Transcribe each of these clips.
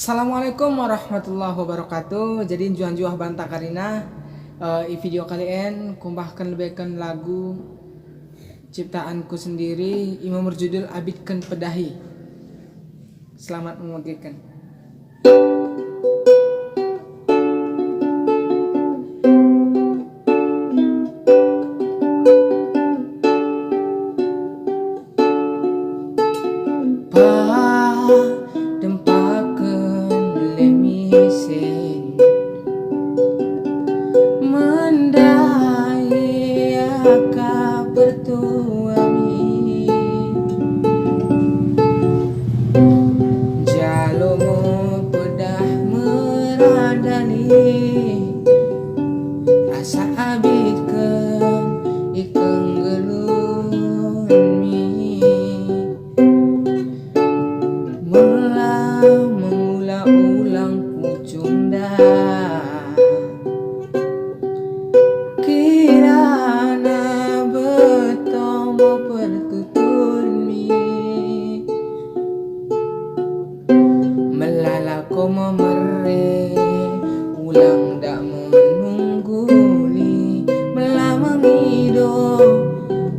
Assalamualaikum warahmatullahi wabarakatuh. Jadi juan-juah banta karina video kalian kumbahkan lebihkan lagu ciptaanku sendiri yang berjudul Abidkan Pedahi. Selamat mendengarkan. Bertuami jalomo pedah meradani asa abidkeun ikeng gelun mi mengulang pucunda melalako memere ulang dak menungguli melamang hidup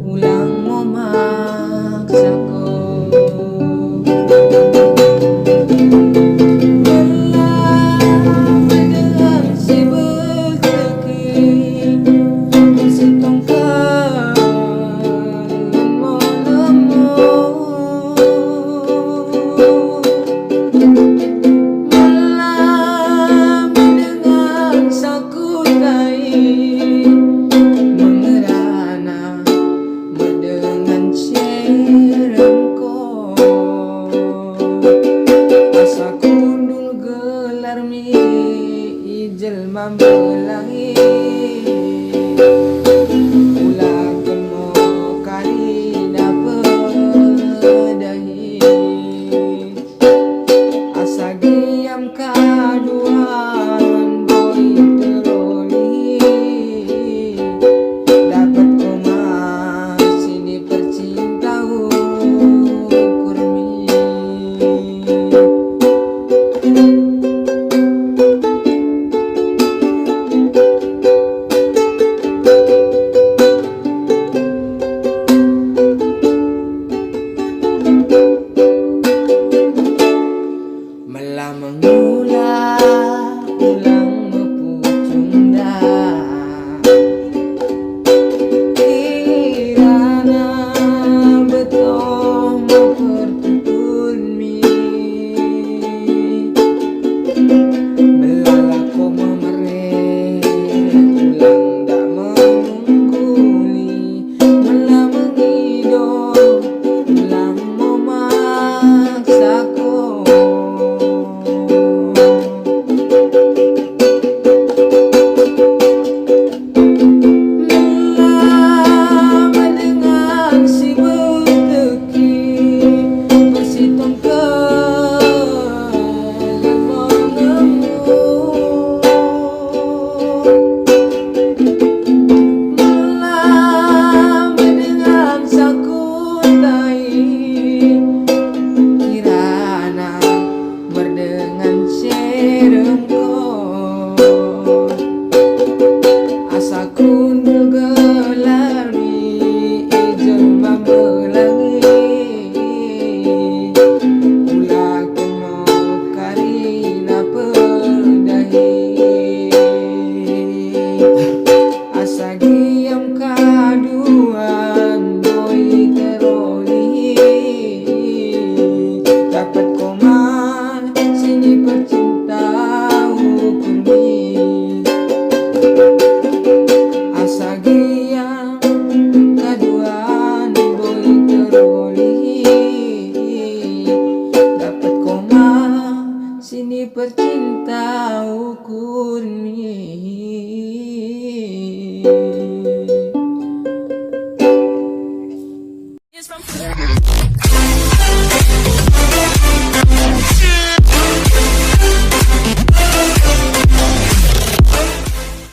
ulang memaksaku melang si berteki si tongkat jelma belangi ulang kemo kali dapedahi asa diam kaduan boy teroli dapat koma sini percintau kurmi mengulang mepucunda kirana betul mempertutun mi melalako memere ulang dak menungguli melamang hidup ulang memaksaku Aku